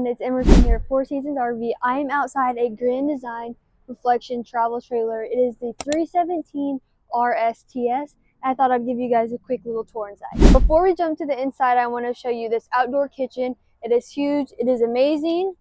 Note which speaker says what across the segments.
Speaker 1: it's Emerson here, Four Seasons RV. I am outside a Grand Design Reflection travel trailer. It is the 317 RSTS. I thought I'd give you guys a quick little tour inside. Before we jump to the inside, I want to show you this outdoor kitchen. It is huge. It is amazing.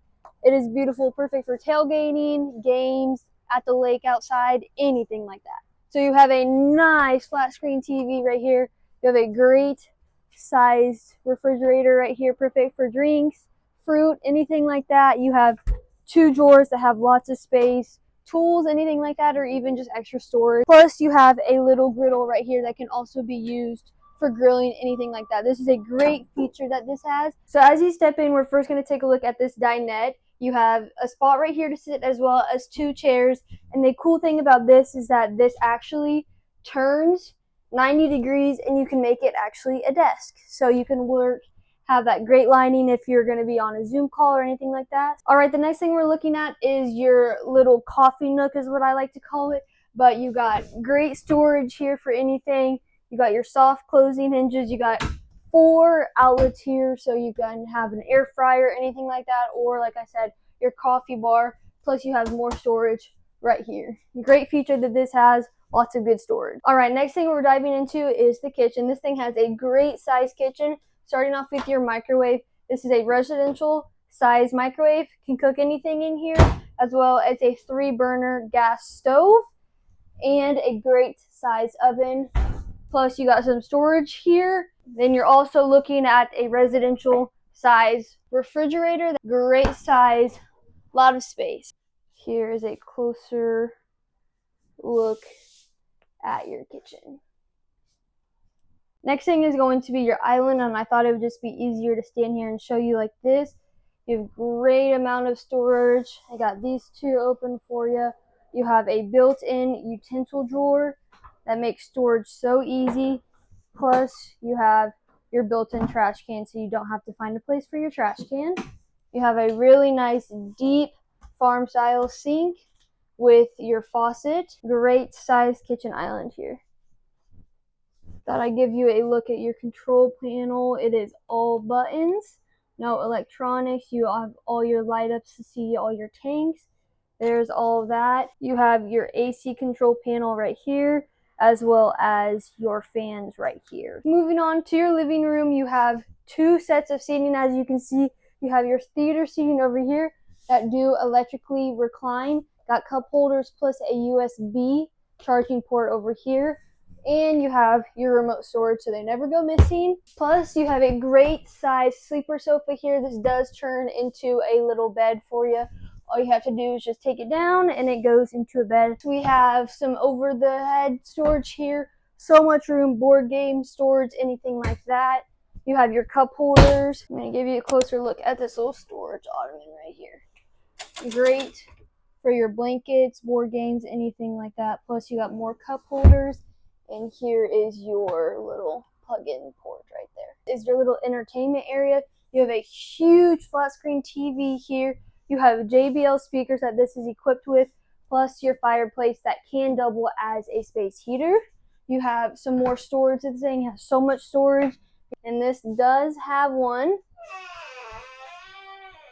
Speaker 1: It is beautiful, perfect for tailgating, games, at the lake outside, anything like that. So you have a nice flat screen TV right here. You have a great sized refrigerator right here, perfect for drinks, fruit, anything like that. You have two drawers that have lots of space, tools, anything like that, or even just extra storage. Plus you have a little griddle right here that can also be used for grilling, anything like that. This is a great feature that this has. So as you step in, we're first going to take a look at this dinette. You have a spot right here to sit as well as two chairs. And the cool thing about this is that this actually turns 90 degrees and you can make it actually a desk. So you can work, have that great lighting if you're going to be on a Zoom call or anything like that. All right, the next thing we're looking at is your little coffee nook is what I like to call it. But you got great storage here for anything. You got your soft closing hinges. You got 4 outlets here, so you can have an air fryer, anything like that, or like I said, your coffee bar. Plus you have more storage right here. Great feature that this has, lots of good storage. All right, next thing we're diving into is the kitchen. This thing has a great size kitchen. Starting off with your microwave. This is a residential size microwave. Can cook anything in here, as well as a 3-burner gas stove and a great size oven. Plus you got some storage here. Then you're also looking at a residential size refrigerator. Great size, lot of space. Here is a closer look at your kitchen. Next thing is going to be your island, and I thought it would just be easier to stand here and show you like this. You have great amount of storage. I got these two open for you. You have a built-in utensil drawer that makes storage so easy. Plus you have your built-in trash can, so you don't have to find a place for your trash can. You have a really nice deep farm style sink with your faucet. Great size kitchen island here. Thought I'd give you a look at your control panel. It is all buttons, no electronics. You have all your light ups to see all your tanks. There's all of that. You have your AC control panel right here, as well as your fans right here. Moving on to your living room, you have 2 sets of seating. As you can see, you have your theater seating over here that do electrically recline. Got cup holders plus a USB charging port over here. And you have your remote storage, so they never go missing. Plus, you have a great size sleeper sofa here. This does turn into a little bed for you. All you have to do is just take it down and it goes into a bed. We have some over the head storage here. So much room, board game storage, anything like that. You have your cup holders. I'm going to give you a closer look at this little storage ottoman right here. Great for your blankets, board games, anything like that. Plus you got more cup holders. And here is your little plug-in port right there. Is your little entertainment area. You have a huge flat screen TV here. You have JBL speakers that this is equipped with, plus your fireplace that can double as a space heater. You have some more storage. This thing has so much storage, and this does have one.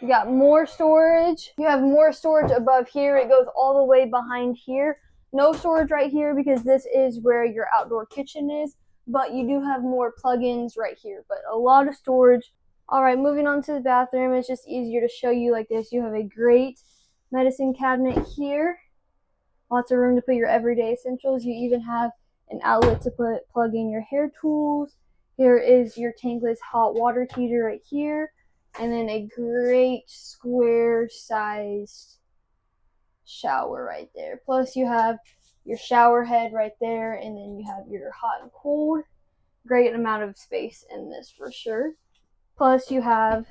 Speaker 1: You got more storage. You have more storage above here. It goes all the way behind here. No storage right here because this is where your outdoor kitchen is, but you do have more plugins right here, but a lot of storage. All right, moving on to the bathroom. It's just easier to show you like this. You have a great medicine cabinet here. Lots of room to put your everyday essentials. You even have an outlet to plug in your hair tools. Here is your tankless hot water heater right here. And then a great square sized shower right there. Plus you have your shower head right there, and then you have your hot and cold. Great amount of space in this for sure. Plus you have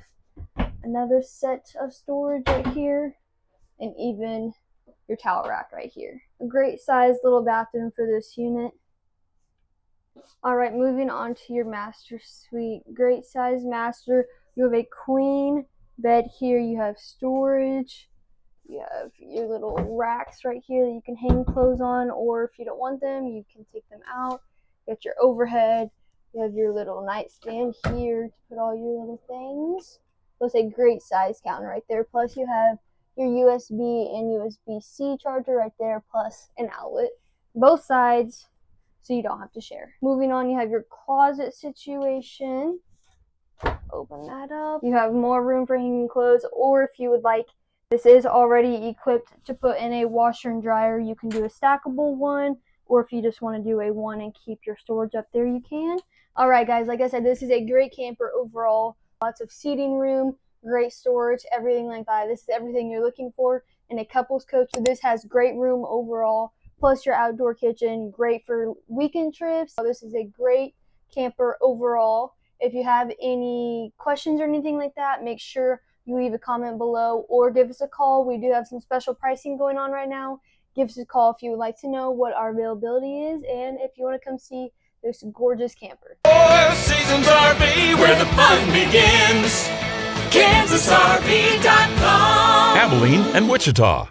Speaker 1: another set of storage right here, and even your towel rack right here. A great sized little bathroom for this unit. Alright, moving on to your master suite. Great size master. You have a queen bed here. You have storage. You have your little racks right here that you can hang clothes on, or if you don't want them, you can take them out. You got your overhead. You have your little nightstand here to put all your little things. Plus a great size counter right there. Plus you have your USB and USB-C charger right there, plus an outlet. Both sides, so you don't have to share. Moving on, you have your closet situation. Open that up. You have more room for hanging clothes, or if you would like, this is already equipped to put in a washer and dryer. You can do a stackable one, or if you just want to do a one and keep your storage up there, you can. All right, guys, like I said, this is a great camper overall. Lots of seating room, great storage, everything like that. This is everything you're looking for in a couples coach. So this has great room overall, plus your outdoor kitchen, great for weekend trips. So this is a great camper overall. If you have any questions or anything like that, make sure you leave a comment below or give us a call. We do have some special pricing going on right now. Give us a call if you would like to know what our availability is and if you want to come see this gorgeous camper.
Speaker 2: Four Seasons RV, where the fun begins. KansasRV.com.
Speaker 3: Abilene and Wichita.